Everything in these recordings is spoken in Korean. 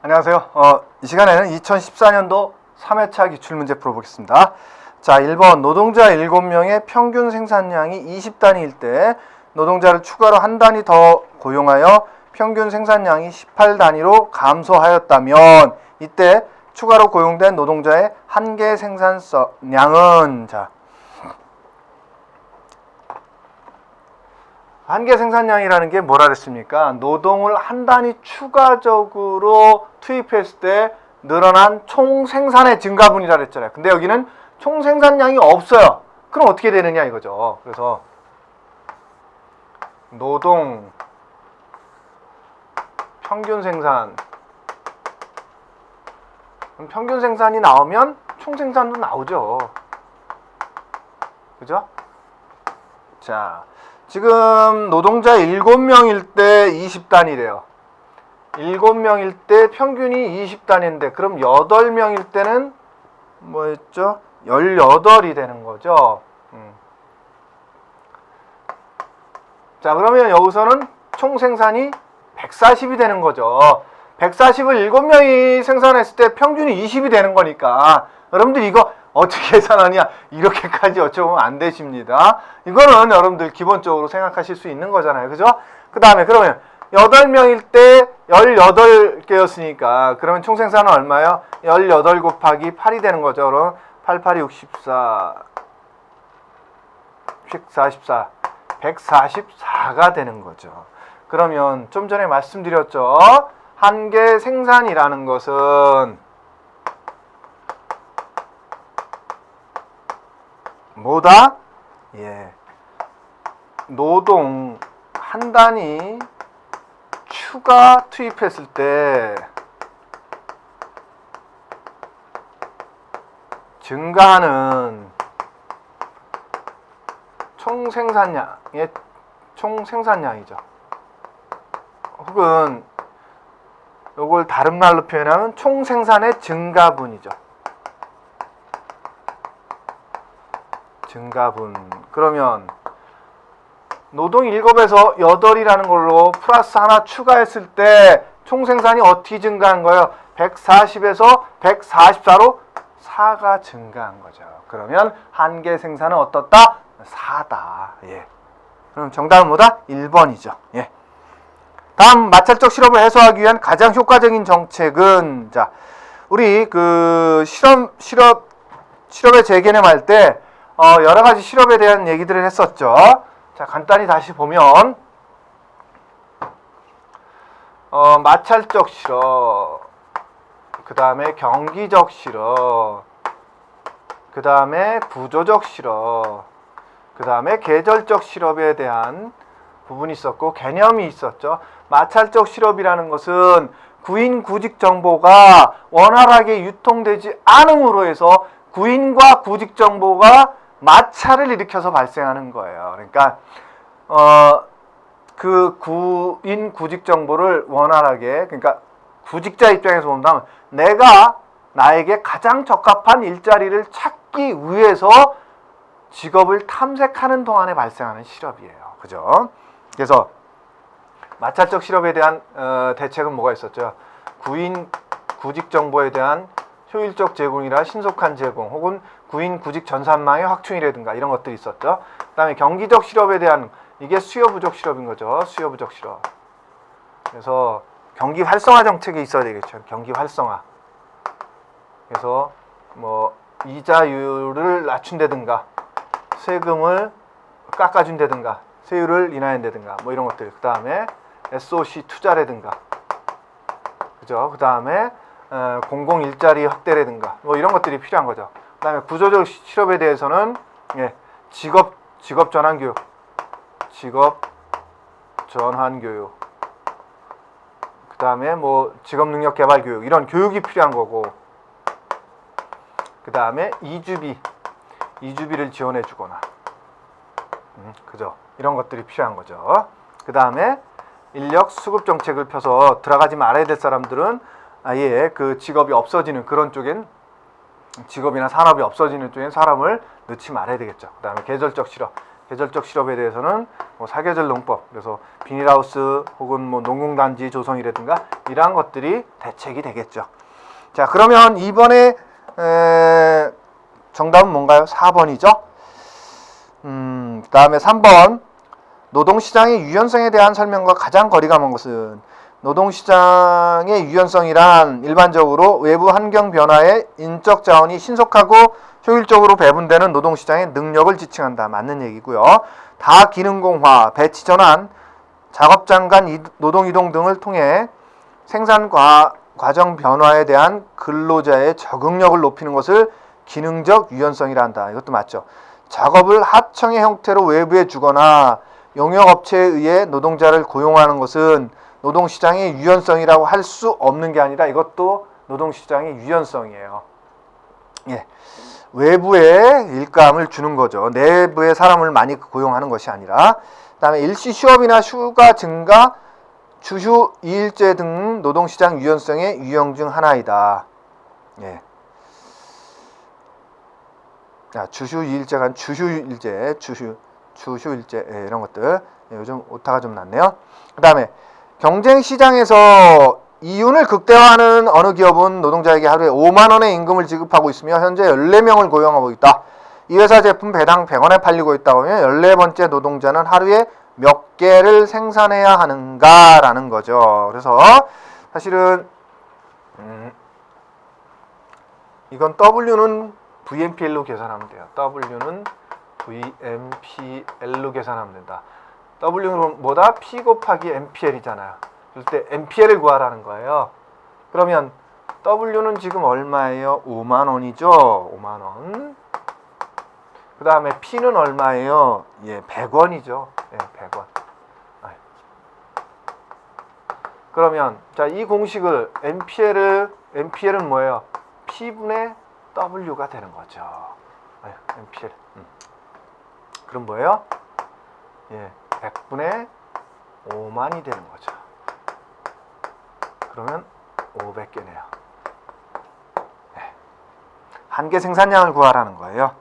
안녕하세요. 이 시간에는 2014년도 3회차 기출문제 풀어보겠습니다. 자, 1번 노동자 7명의 평균 생산량이 20단위일 때 노동자를 추가로 한 단위 더 고용하여 평균 생산량이 18단위로 감소하였다면 이때 추가로 고용된 노동자의 한계 생산량은 한계 생산량이라는 게 뭐라 그랬습니까? 노동을 한 단위 추가적으로 투입했을 때 늘어난 총 생산의 증가분이라 그랬잖아요. 근데 여기는 총 생산량이 없어요. 그럼 어떻게 되느냐 이거죠. 그래서 노동 평균 생산, 그럼 평균 생산이 나오면 총 생산도 나오죠. 그죠? 자, 지금 노동자 7명일 때 20단위래요. 7명일 때 평균이 20단위인데 그럼 8명일 때는 뭐였죠? 18이 되는 거죠. 자, 그러면 여기서는 총 생산이 140이 되는 거죠. 140을 7명이 생산했을 때 평균이 20이 되는 거니까 여러분들 이거 어떻게 계산하냐 이렇게까지 여쭤보면 안 되십니다. 이거는 여러분들 기본적으로 생각하실 수 있는 거잖아요. 그죠? 그 다음에 그러면 8명일 때 18개였으니까 그러면 총 생산은 얼마예요? 18 곱하기 8이 되는 거죠. 그럼 8, 8이 64, 144, 144가 되는 거죠. 그러면 좀 전에 말씀드렸죠. 한계 생산이라는 것은 뭐다? 노동 한 단위 추가 투입했을 때 증가하는 총 생산량이죠. 혹은 이걸 다른 말로 표현하면 총 생산의 증가분이죠. 증가분. 그러면 노동 7에서 8이라는 걸로 플러스 하나 추가했을 때 총 생산이 어떻게 증가한 거예요? 140에서 144로 4가 증가한 거죠. 그러면 한계 생산은 어떻다? 4다. 그럼 정답은 뭐다? 1번이죠. 다음 마찰적 실업을 해소하기 위한 가장 효과적인 정책은 우리 실업의 재개념할 때 여러 가지 실업에 대한 얘기들을 했었죠. 자, 간단히 다시 보면 마찰적 실업, 그 다음에 경기적 실업, 그 다음에 구조적 실업, 그 다음에 계절적 실업에 대한 부분이 있었고 개념이 있었죠. 마찰적 실업이라는 것은 구인 구직 정보가 원활하게 유통되지 않음으로 해서 구인과 구직 정보가 마찰을 일으켜서 발생하는 거예요. 그러니까 그 구인 구직 정보를 원활하게, 그러니까 구직자 입장에서 본다면 내가 나에게 가장 적합한 일자리를 찾기 위해서 직업을 탐색하는 동안에 발생하는 실업이에요. 그죠? 그래서 마찰적 실업에 대한 대책은 뭐가 있었죠? 구인 구직 정보에 대한 효율적 제공이라 신속한 제공, 혹은 구인 구직 전산망의 확충이라든가 이런 것들이 있었죠. 그 다음에 경기적 실업에 대한, 이게 수요 부족 실업인 거죠. 수요 부족 실업. 그래서 경기 활성화 정책이 있어야 되겠죠. 경기 활성화. 그래서 뭐 이자율을 낮춘다든가 세금을 깎아준다든가 세율을 인하한다든가 뭐 이런 것들. 그 다음에 SOC 투자라든가, 그죠? 그 다음에 공공 일자리 확대라든가 뭐 이런 것들이 필요한 거죠. 그 다음에 구조적 실업에 대해서는 직업 전환 교육, 그 다음에 뭐 직업 능력 개발 교육, 이런 교육이 필요한 거고, 그 다음에 이주비를 지원해 주거나, 그죠? 이런 것들이 필요한 거죠. 그 다음에 인력 수급 정책을 펴서 들어가지 말아야 될 사람들은 아예 그 직업이 없어지는 그런 쪽엔, 직업이나 산업이 없어지는 쪽엔 사람을 넣지 말아야 되겠죠. 그 다음에 계절적 실업. 계절적 실업에 대해서는 뭐 사계절 농법, 그래서 비닐하우스 혹은 뭐 농공단지 조성이라든가 이러한 것들이 대책이 되겠죠. 자, 그러면 이번에 정답은 뭔가요? 4번이죠. 그 다음에 3번. 노동시장의 유연성에 대한 설명과 가장 거리가 먼 것은? 노동시장의 유연성이란 일반적으로 외부 환경 변화에 인적 자원이 신속하고 효율적으로 배분되는 노동시장의 능력을 지칭한다. 맞는 얘기고요. 다기능공화, 배치 전환, 작업장 간 노동 이동 등을 통해 생산 과정 변화에 대한 근로자의 적응력을 높이는 것을 기능적 유연성이라 한다. 이것도 맞죠. 작업을 하청의 형태로 외부에 주거나 용역업체에 의해 노동자를 고용하는 것은 노동시장의 유연성이라고 할 수 없는 게 아니라 이것도 노동시장의 유연성이에요. 예. 외부에 일감을 주는 거죠. 내부에 사람을 많이 고용하는 것이 아니라. 그 다음에 일시 휴업이나 휴가 증가, 주휴 2일제 등 노동시장 유연성의 유형 중 하나이다. 예. 자, 주휴 2일제가 주휴일제, 주휴일제, 예, 이런 것들. 예, 요즘 오타가 좀 났네요. 그 다음에 경쟁시장에서 이윤을 극대화하는 어느 기업은 노동자에게 하루에 5만원의 임금을 지급하고 있으며 현재 14명을 고용하고 있다. 이 회사 제품 배당 100원에 팔리고 있다고 하면 14번째 노동자는 하루에 몇 개를 생산해야 하는가 라는 거죠. 그래서 사실은 이건 W는 VMPL로 계산하면 돼요. W는 VMPL로 계산하면 된다. W는 뭐다? P 곱하기 MPL이잖아요. 그럴 때 MPL을 구하라는 거예요. 그러면 W는 지금 얼마예요? 5만원이죠. 5만원. 그 다음에 P는 얼마예요? 예, 100원이죠. 예, 100원. 그러면 자, 이 공식을 MPL은 뭐예요? P분의 W가 되는 거죠. MPL. 그럼 뭐예요? 예, 100분의 5만이 되는 거죠. 그러면 500개네요. 네. 한개 생산량을 구하라는 거예요.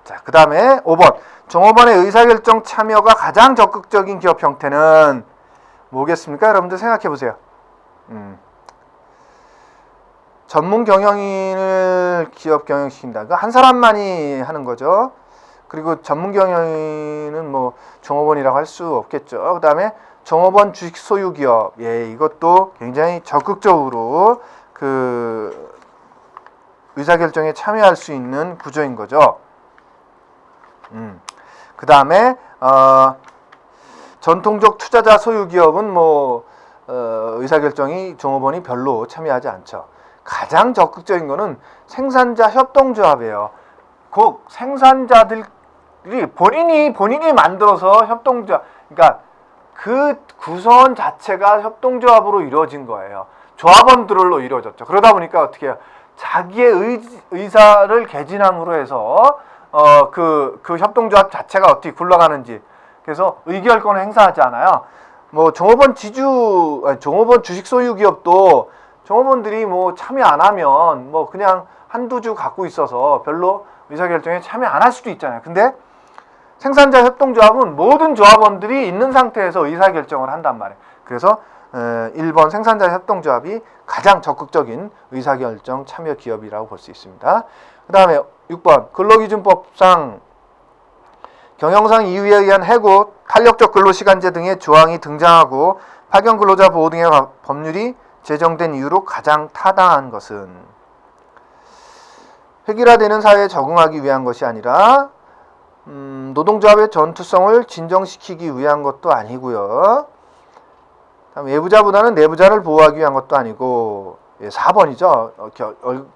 자, 그 다음에 5번. 종업원의 의사결정 참여가 가장 적극적인 기업 형태는 뭐겠습니까? 여러분들 생각해 보세요. 전문 경영인을 기업 경영시킨다. 그러니까 한 사람만이 하는 거죠. 그리고 전문 경영인은 뭐 종업원이라고 할 수 없겠죠. 그 다음에 종업원 주식 소유 기업. 예, 이것도 굉장히 적극적으로 그 의사결정에 참여할 수 있는 구조인 거죠. 그 다음에 전통적 투자자 소유 기업은 뭐 의사결정이 종업원이 별로 참여하지 않죠. 가장 적극적인 거는 생산자 협동조합이에요. 그 생산자들이 본인이 만들어서 협동조합, 그러니까 그 구성원 자체가 협동조합으로 이루어진 거예요. 조합원들로 이루어졌죠. 그러다 보니까 어떻게 해요? 자기의 의사를 개진함으로 해서 그 협동조합 자체가 어떻게 굴러가는지, 그래서 의결권을 행사하잖아요. 뭐 종업원 주식 소유 기업도 종업원들이 뭐 참여 안 하면 뭐 그냥 한두 주 갖고 있어서 별로 의사결정에 참여 안 할 수도 있잖아요. 근데 생산자 협동조합은 모든 조합원들이 있는 상태에서 의사결정을 한단 말이에요. 그래서 1번 생산자 협동조합이 가장 적극적인 의사결정 참여 기업이라고 볼 수 있습니다. 그 다음에 6번 근로기준법상 경영상 이유에 의한 해고, 탄력적 근로시간제 등의 조항이 등장하고 파견 근로자 보호 등의 법률이 제정된 이유로 가장 타당한 것은? 획일화되는 사회에 적응하기 위한 것이 아니라 노동조합의 전투성을 진정시키기 위한 것도 아니고요. 외부자보다는 내부자를 보호하기 위한 것도 아니고, 4번이죠.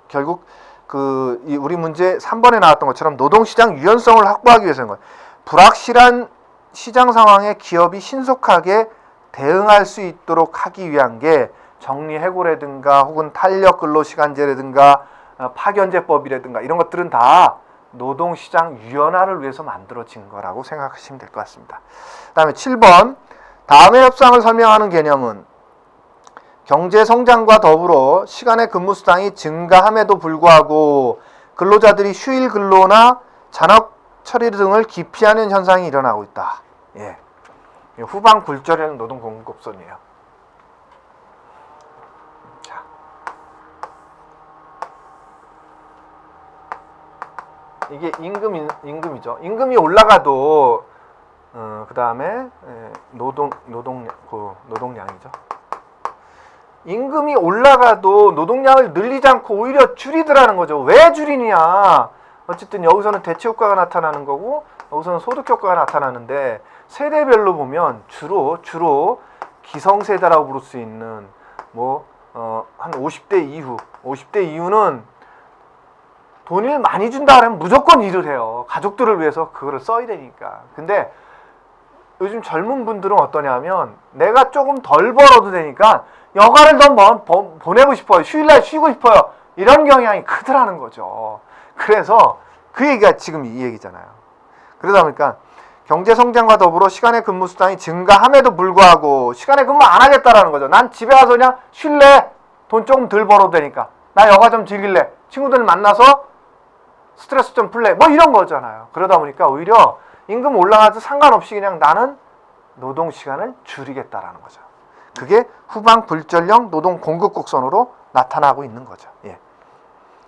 결국 우리 문제 3번에 나왔던 것처럼 노동시장 유연성을 확보하기 위해서인 거예요. 불확실한 시장 상황에 기업이 신속하게 대응할 수 있도록 하기 위한 게 정리해고라든가 혹은 탄력 근로시간제라든가 파견제법이라든가 이런 것들은 다 노동시장 유연화를 위해서 만들어진 거라고 생각하시면 될 것 같습니다. 그 다음에 7번 다음의 협상을 설명하는 개념은 경제 성장과 더불어 시간의 근무 수당이 증가함에도 불구하고 근로자들이 휴일 근로나 잔업 처리 등을 기피하는 현상이 일어나고 있다. 예. 후방 굴절형 노동 공급선이에요. 자. 이게 임금이죠. 임금이 올라가도 그 다음에 노동량이죠. 임금이 올라가도 노동량을 늘리지 않고 오히려 줄이더라는 거죠. 왜 줄이냐? 어쨌든 여기서는 대체 효과가 나타나는 거고 여기서는 소득 효과가 나타나는데 세대별로 보면 주로 기성세대라고 부를 수 있는 한 50대 이후는 돈을 많이 준다 그러면 무조건 일을 해요. 가족들을 위해서 그거를 써야 되니까. 근데 요즘 젊은 분들은 어떠냐면 내가 조금 덜 벌어도 되니까 여가를 더 보내고 싶어요. 휴일날 쉬고 싶어요. 이런 경향이 크더라는 거죠. 그래서 그 얘기가 지금 이 얘기잖아요. 그러다 보니까 경제성장과 더불어 시간의 근무 수당이 증가함에도 불구하고 시간에 근무 안 하겠다라는 거죠. 난 집에 가서 그냥 쉴래. 돈 조금 덜 벌어도 되니까. 나 여가 좀 즐길래. 친구들 만나서 스트레스 좀 풀래. 뭐 이런 거잖아요. 그러다 보니까 오히려 임금 올라가도 상관없이 그냥 나는 노동 시간을 줄이겠다라는 거죠. 그게 후방 불전령 노동 공급 곡선으로 나타나고 있는 거죠. 예.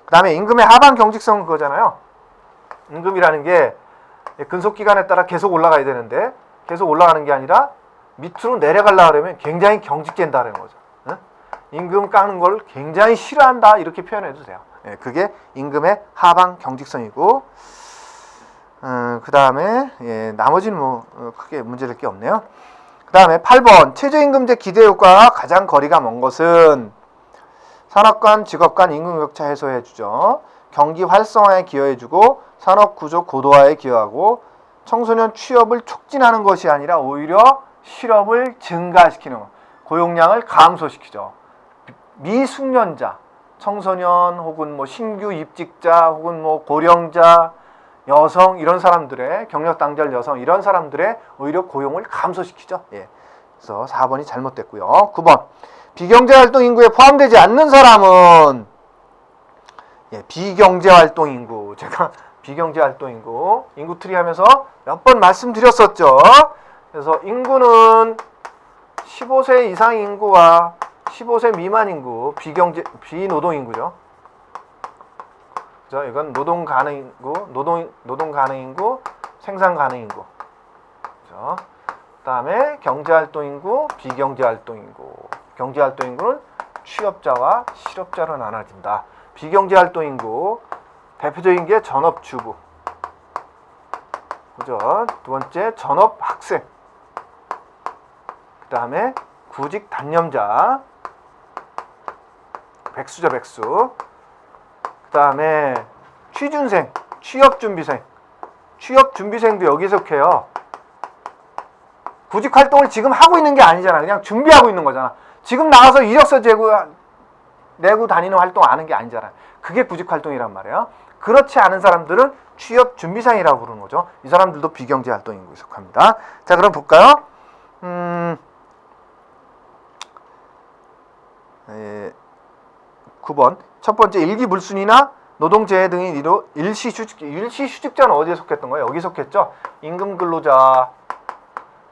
그 다음에 임금의 하방 경직성은 그거잖아요. 임금이라는 게 근속기간에 따라 계속 올라가야 되는데 계속 올라가는 게 아니라 밑으로 내려가려고 하면 굉장히 경직된다는 거죠. 예? 임금 깎는 걸 굉장히 싫어한다 이렇게 표현해도 돼요. 예, 그게 임금의 하방 경직성이고 그 다음에 나머지는 크게 문제될 게 없네요. 그 다음에 8번 최저임금제 기대효과가 가장 거리가 먼 것은 산업 간 직업 간 임금격차 해소해주죠. 경기 활성화에 기여해주고 산업구조 고도화에 기여하고 청소년 취업을 촉진하는 것이 아니라 오히려 실업을 증가시키는 고용량을 감소시키죠. 미숙련자, 청소년 혹은 신규 입직자 혹은 고령자 여성 이런 사람들의 경력 단절 여성 이런 사람들의 오히려 고용을 감소시키죠. 예. 그래서 4번이 잘못됐고요. 9번 비경제활동 인구에 포함되지 않는 사람은 비경제활동 인구. 제가 비경제활동 인구 트리 하면서 몇 번 말씀드렸었죠. 그래서 인구는 15세 이상 인구와 15세 미만 인구 비노동 인구죠. 이건 노동 가능 인구, 노동 가능 인구, 생산 가능 인구. 그죠? 그다음에 경제 활동 인구, 비경제 활동 인구. 경제 활동 인구는 취업자와 실업자로 나눠진다. 비경제 활동 인구 대표적인 게 전업주부. 그죠? 두 번째 전업 학생. 그다음에 구직 단념자. 백수죠, 백수. 그 다음에 취준생, 취업준비생. 취업준비생도 여기에 속해요. 구직활동을 지금 하고 있는 게 아니잖아. 그냥 준비하고 있는 거잖아. 지금 나가서 이력서 내고 다니는 활동 안 하는 게 아니잖아. 그게 구직활동이란 말이에요. 그렇지 않은 사람들은 취업준비생이라고 부르는 거죠. 이 사람들도 비경제활동인구에 속합니다. 자, 그럼 볼까요? 9번 첫 번째 일기불순이나 노동재해 등의 이로 일시휴직자는 어디에 속했던 거예요? 여기 속했죠. 임금근로자,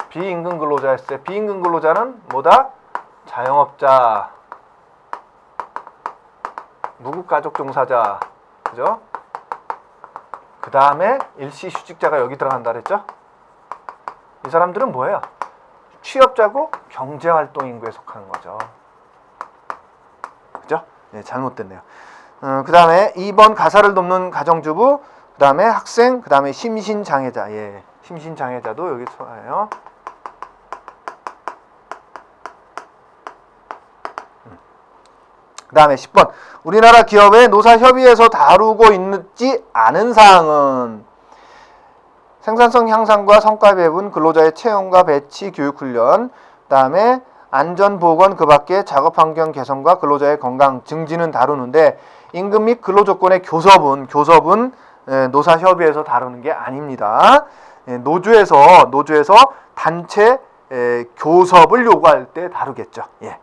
비임금근로자였어요. 비임금근로자는 뭐다? 자영업자, 무급가족종사자, 그죠? 그 다음에 일시휴직자가 여기 들어간다 그랬죠? 이 사람들은 뭐예요? 취업자고 경제활동인구에 속하는 거죠. 그죠? 네, 잘못됐네요. 그 다음에 2번 가사를 돕는 가정주부, 그 다음에 학생, 그 다음에 심신장애자. 예, 심신장애자도 여기 들어가요. 그 다음에 10번 우리나라 기업의 노사협의회에서 다루고 있지 않은 사항은 생산성 향상과 성과 배분, 근로자의 채용과 배치, 교육훈련, 그 다음에 안전보건 그 밖에 작업환경 개선과 근로자의 건강 증진은 다루는데 임금 및 근로조건의 교섭은 노사협의회에서 다루는 게 아닙니다. 노조에서 단체 교섭을 요구할 때 다루겠죠. 예.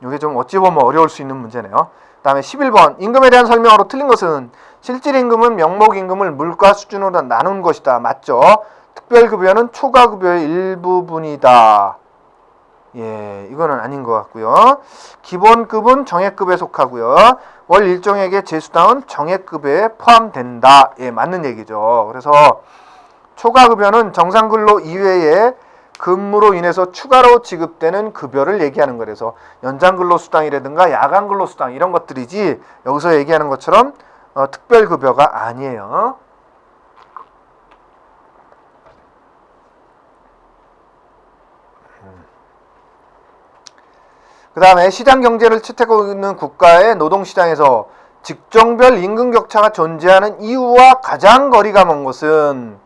이게 좀 어찌 보면 어려울 수 있는 문제네요. 그 다음에 11번 임금에 대한 설명으로 틀린 것은 실질 임금은 명목 임금을 물가 수준으로 나눈 것이다. 맞죠? 특별급여는 초과급여의 일부분이다. 예, 이거는 아닌 것 같고요. 기본급은 정액급에 속하고요. 월 일정액의 제수당은 정액급여에 포함된다. 예, 맞는 얘기죠. 그래서 초과급여는 정상근로 이외에 근무로 인해서 추가로 지급되는 급여를 얘기하는 거라서 연장근로수당이라든가 야간근로수당 이런 것들이지 여기서 얘기하는 것처럼 특별급여가 아니에요. 그 다음에 시장경제를 채택하고 있는 국가의 노동시장에서 직종별 임금격차가 존재하는 이유와 가장 거리가 먼 것은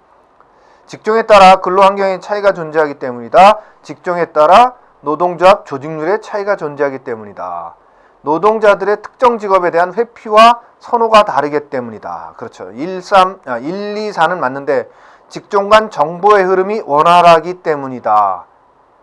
직종에 따라 근로환경의 차이가 존재하기 때문이다. 직종에 따라 노동조합 조직률의 차이가 존재하기 때문이다. 노동자들의 특정 직업에 대한 회피와 선호가 다르기 때문이다. 그렇죠. 1, 2, 4는 맞는데 직종 간 정보의 흐름이 원활하기 때문이다.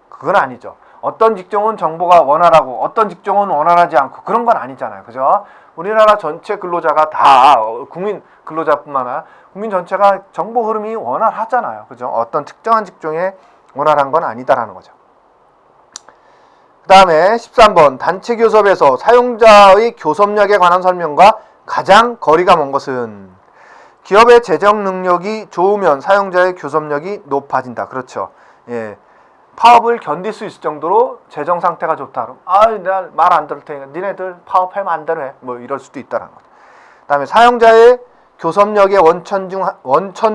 그건 아니죠. 어떤 직종은 정보가 원활하고 어떤 직종은 원활하지 않고 그런 건 아니잖아요. 그죠? 우리나라 전체 근로자가 다 국민 근로자뿐만 아니라 국민 전체가 정보 흐름이 원활하잖아요. 그죠? 어떤 특정한 직종에 원활한 건 아니다라는 거죠. 그 다음에 13번 단체 교섭에서 사용자의 교섭력에 관한 설명과 가장 거리가 먼 것은 기업의 재정 능력이 좋으면 사용자의 교섭력이 높아진다. 그렇죠. 예. 파업을 견딜 수 있을 정도로 재정 상태가 좋다. 그럼 내가 말 안 들을 테니까 니네들 파업하면 안 되네. 뭐 이럴 수도 있다는 거죠. 그다음에 사용자의 교섭력의 원천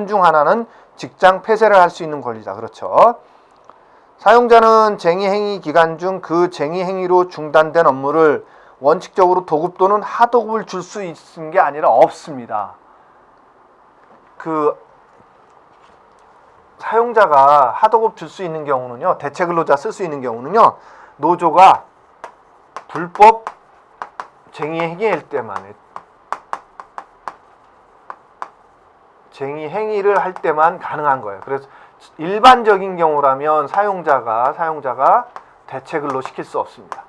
중 하나는 직장 폐쇄를 할 수 있는 권리다. 그렇죠. 사용자는 쟁의 행위 기간 중 그 쟁의 행위로 중단된 업무를 원칙적으로 도급 또는 하도급을 줄 수 있는 게 아니라 없습니다. 사용자가 하도급 줄 수 있는 경우는요, 대체 근로자 쓸 수 있는 경우는요, 노조가 불법 쟁의 행위일 때만 해. 쟁의 행위를 할 때만 가능한 거예요. 그래서 일반적인 경우라면 사용자가 대체 근로 시킬 수 없습니다.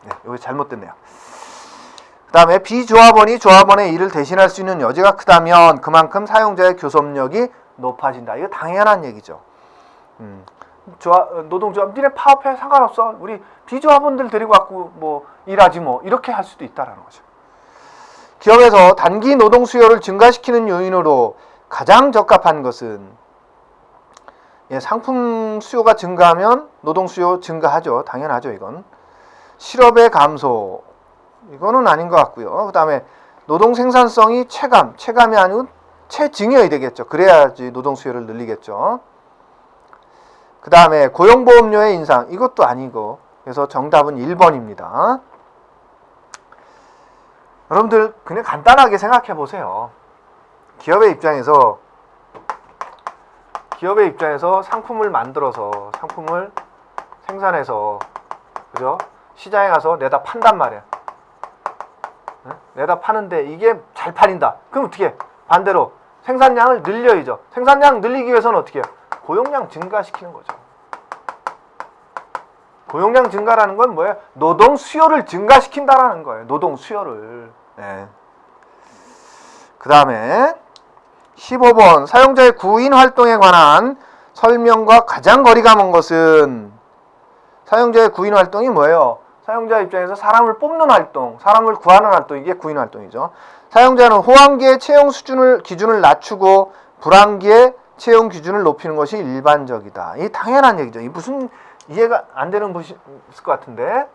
네, 여기 잘못됐네요. 그 다음에 비조합원이 조합원의 일을 대신할 수 있는 여지가 크다면 그만큼 사용자의 교섭력이 높아진다. 이거 당연한 얘기죠. 노동조합 니네 파업해 상관없어. 우리 비조합원들 데리고 갖고 뭐 일하지 뭐 이렇게 할 수도 있다라는 거죠. 기업에서 단기 노동 수요를 증가시키는 요인으로 가장 적합한 것은 상품 수요가 증가하면 노동 수요 증가하죠. 당연하죠. 이건 실업의 감소 이거는 아닌 것 같고요. 그 다음에 노동 생산성이 체감이 아니고 체증이어야 되겠죠. 그래야지 노동 수요를 늘리겠죠. 그 다음에 고용보험료의 인상 이것도 아니고 그래서 정답은 1번입니다. 여러분들 그냥 간단하게 생각해 보세요. 기업의 입장에서 상품을 만들어서 상품을 생산해서 그죠? 시장에 가서 내다 판단 말이야. 내다 파는데 이게 잘 팔린다. 그럼 어떻게 해? 반대로 생산량을 늘려야죠. 생산량 늘리기 위해서는 어떻게 해요? 고용량 증가시키는 거죠. 고용량 증가라는 건 뭐예요? 노동 수요를 증가시킨다라는 거예요. 노동 수요를. 네. 그 다음에 15번 사용자의 구인 활동에 관한 설명과 가장 거리가 먼 것은 사용자의 구인 활동이 뭐예요? 사용자 입장에서 사람을 뽑는 활동, 사람을 구하는 활동, 이게 구인 활동이죠. 사용자는 호황기의 채용 기준을 낮추고 불황기의 채용 기준을 높이는 것이 일반적이다. 이 당연한 얘기죠. 이 무슨 이해가 안 되는 분이 있을 것 같은데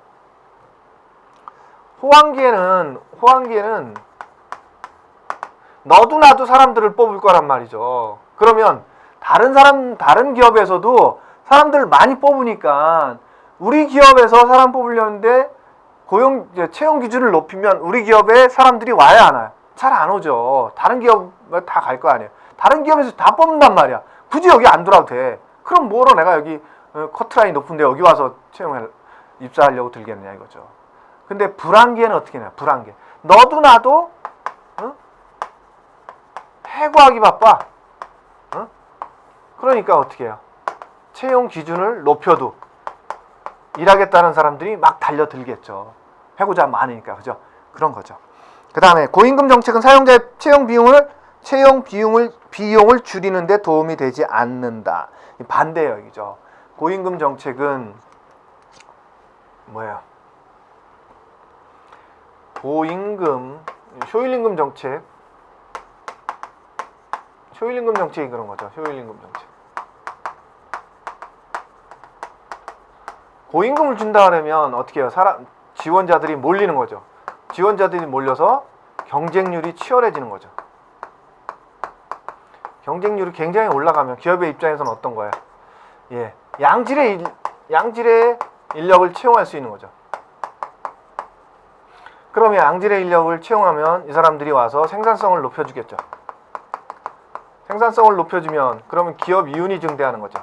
호황기에는 너도 나도 사람들을 뽑을 거란 말이죠. 그러면 다른 기업에서도 사람들을 많이 뽑으니까 우리 기업에서 사람 뽑으려는데 채용 기준을 높이면 우리 기업에 사람들이 와야 하나요? 잘 안 오죠. 다른 기업에 다 갈 거 아니에요. 다른 기업에서 다 뽑는단 말이야. 굳이 여기 안 들어와도 돼. 그럼 뭐로 내가 여기 커트라인 높은데 여기 와서 입사하려고 들겠느냐 이거죠. 근데 불황기에는 어떻게 해냐? 불황기. 너도 나도 해고하기 바빠. 그러니까 어떻게 해요? 채용 기준을 높여도 일하겠다는 사람들이 막 달려들겠죠. 해고자 많으니까. 그죠? 그런 거죠. 그 다음에 고임금 정책은 사용자의 비용을 줄이는 데 도움이 되지 않는다. 반대 얘기죠. 고임금 정책은 뭐예요? 효율임금 정책이 그런 거죠. 효율임금 정책. 고임금을 준다 그러면 어떻게 해요? 지원자들이 몰리는 거죠. 지원자들이 몰려서 경쟁률이 치열해지는 거죠. 경쟁률이 굉장히 올라가면 기업의 입장에서는 어떤 거예요? 예, 양질의 인력을 채용할 수 있는 거죠. 그러면 양질의 인력을 채용하면 이 사람들이 와서 생산성을 높여주겠죠. 생산성을 높여주면 그러면 기업 이윤이 증대하는 거죠.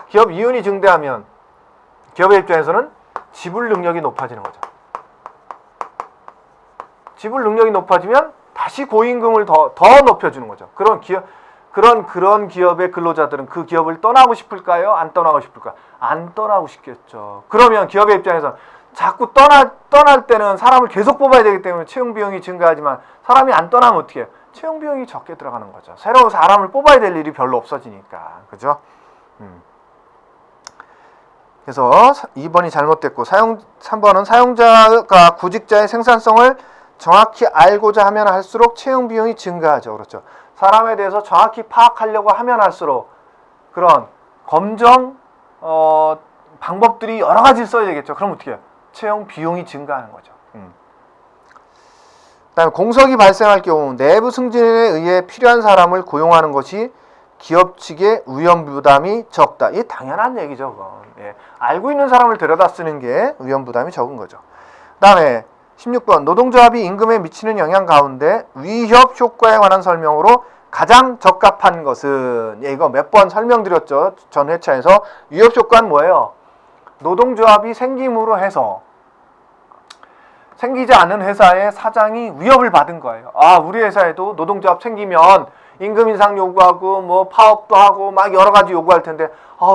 기업 이윤이 증대하면 기업의 입장에서는 지불 능력이 높아지는 거죠. 지불 능력이 높아지면 다시 고임금을 더 높여주는 거죠. 그런 기업의 근로자들은 그 기업을 떠나고 싶을까요? 안 떠나고 싶을까요? 안 떠나고 싶겠죠. 그러면 기업의 입장에서 자꾸 떠날 때는 사람을 계속 뽑아야 되기 때문에 채용 비용이 증가하지만 사람이 안 떠나면 어떻게 해요? 채용 비용이 적게 들어가는 거죠. 새로운 사람을 뽑아야 될 일이 별로 없어지니까. 그죠? 그래서 2번이 잘못됐고 3번은 사용자가 구직자의 생산성을 정확히 알고자 하면 할수록 채용 비용이 증가하죠. 그렇죠. 사람에 대해서 정확히 파악하려고 하면 할수록 그런 검정 방법들이 여러 가지를 써야 되겠죠. 그럼 어떻게 해요? 채용 비용이 증가하는 거죠. 그다음에 공석이 발생할 경우 내부 승진에 의해 필요한 사람을 고용하는 것이 기업 측의 위험 부담이 적다. 이게 당연한 얘기죠. 그건. 예. 알고 있는 사람을 데려다 쓰는 게 위험 부담이 적은 거죠. 그다음에 16번 노동조합이 임금에 미치는 영향 가운데 위협 효과에 관한 설명으로 가장 적합한 것은, 예, 이거 몇 번 설명드렸죠. 전 회차에서. 위협 효과는 뭐예요? 노동조합이 생김으로 해서 생기지 않은 회사의 사장이 위협을 받은 거예요. 아, 우리 회사에도 노동조합 생기면 임금 인상 요구하고 뭐 파업도 하고 막 여러 가지 요구할 텐데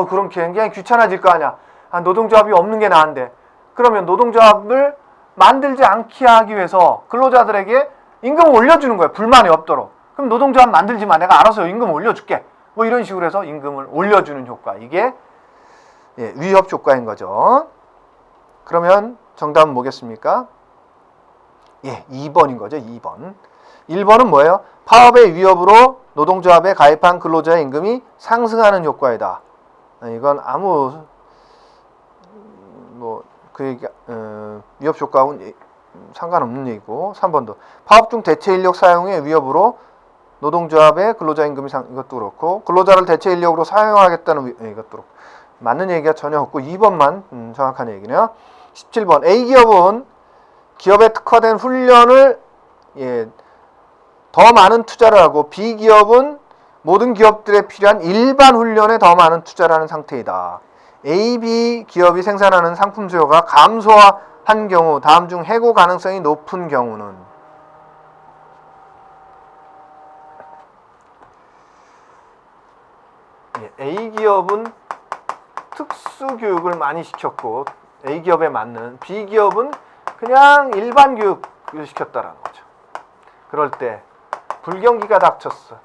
그럼 굉장히 귀찮아질 거 아니야. 노동조합이 없는 게 나은데. 그러면 노동조합을 만들지 않게 하기 위해서 근로자들에게 임금을 올려주는 거예요. 불만이 없도록. 그럼 노동조합 만들지 마. 내가 알아서 임금 올려줄게. 뭐 이런 식으로 해서 임금을 올려주는 효과. 이게 위협 효과인 거죠. 그러면 정답은 뭐겠습니까? 2번인 거죠. 2번. 1번은 뭐예요? 파업의 위협으로 노동조합에 가입한 근로자의 임금이 상승하는 효과이다. 이건 아무 위협 효과하고는 상관없는 얘기고. 3번도 파업 중 대체 인력 사용의 위협으로 노동조합의 근로자 임금이 이것도 그렇고, 근로자를 대체 인력으로 사용하겠다는 이것도 그렇고. 맞는 얘기가 전혀 없고 2번만 정확한 얘기네요. 17번 A기업은 기업에 특화된 훈련을 더 많은 투자를 하고 B기업은 모든 기업들에 필요한 일반 훈련에 더 많은 투자를 하는 상태이다. A, B 기업이 생산하는 상품 수요가 감소한 경우 다음 중 해고 가능성이 높은 경우는 A기업은 특수교육을 많이 시켰고 A기업에 맞는, B기업은 그냥 일반 교육을 시켰다라는 거죠. 그럴 때 불경기가 닥쳐서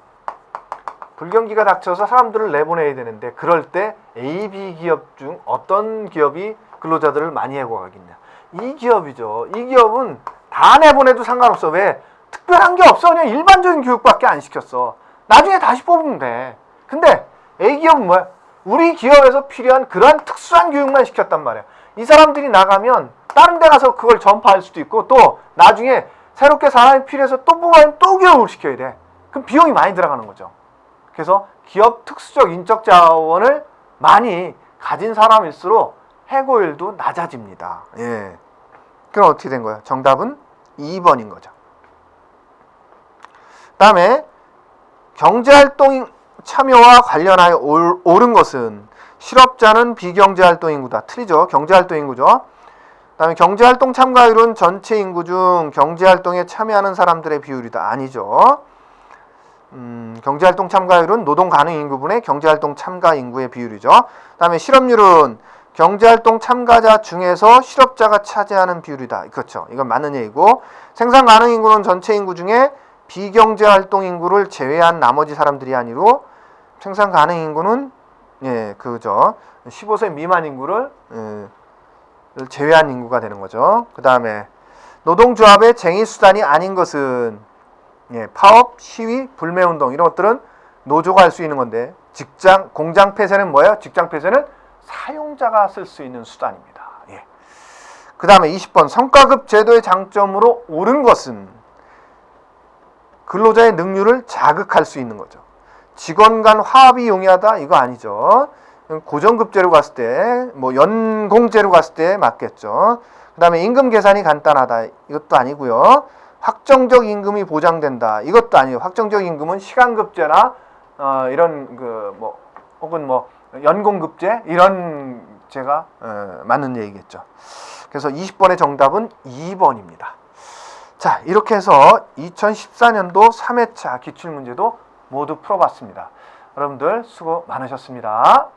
사람들을 내보내야 되는데, 그럴 때 A, B 기업 중 어떤 기업이 근로자들을 많이 해고하겠냐? 이 기업이죠. 이 기업은 다 내보내도 상관없어. 왜? 특별한 게 없어. 그냥 일반적인 교육밖에 안 시켰어. 나중에 다시 뽑으면 돼. 근데 A 기업은 뭐야? 우리 기업에서 필요한 그러한 특수한 교육만 시켰단 말이야. 이 사람들이 나가면 다른 데 가서 그걸 전파할 수도 있고, 또 나중에 새롭게 사람이 필요해서 또 뽑아야 또 교육을 시켜야 돼. 그럼 비용이 많이 들어가는 거죠. 그래서 기업 특수적 인적 자원을 많이 가진 사람일수록 해고율도 낮아집니다. 그럼 어떻게 된 거예요? 정답은 2번인 거죠. 다음에 경제활동 참여와 관련하여 옳은 것은 실업자는 비경제활동 인구다. 틀리죠. 경제활동 인구죠. 다음에 경제활동 참가율은 전체 인구 중 경제활동에 참여하는 사람들의 비율이다. 아니죠. 경제활동 참가율은 노동 가능 인구분의 경제활동 참가 인구의 비율이죠. 그다음에 실업률은 경제활동 참가자 중에서 실업자가 차지하는 비율이다. 그렇죠. 이건 맞는 얘기고, 생산 가능 인구는 전체 인구 중에 비경제활동 인구를 제외한 나머지 사람들이 아니로, 생산 가능 인구는 그죠. 15세 미만 인구를 제외한 인구가 되는 거죠. 그 다음에 노동조합의 쟁의수단이 아닌 것은 파업, 시위, 불매운동 이런 것들은 노조가 할 수 있는 건데, 공장 폐쇄는 뭐예요? 직장 폐쇄는 사용자가 쓸 수 있는 수단입니다. 그 다음에 20번 성과급 제도의 장점으로 옳은 것은 근로자의 능률을 자극할 수 있는 거죠. 직원 간 화합이 용이하다? 이거 아니죠. 고정급제로 갔을 때, 연공제로 갔을 때 맞겠죠. 그 다음에 임금 계산이 간단하다? 이것도 아니고요. 확정적 임금이 보장된다? 이것도 아니에요. 확정적 임금은 시간급제나 이런 혹은 연공급제 이런 제가 맞는 얘기겠죠. 그래서 20번의 정답은 2번입니다. 자, 이렇게 해서 2014년도 3회차 기출문제도 모두 풀어봤습니다. 여러분들 수고 많으셨습니다.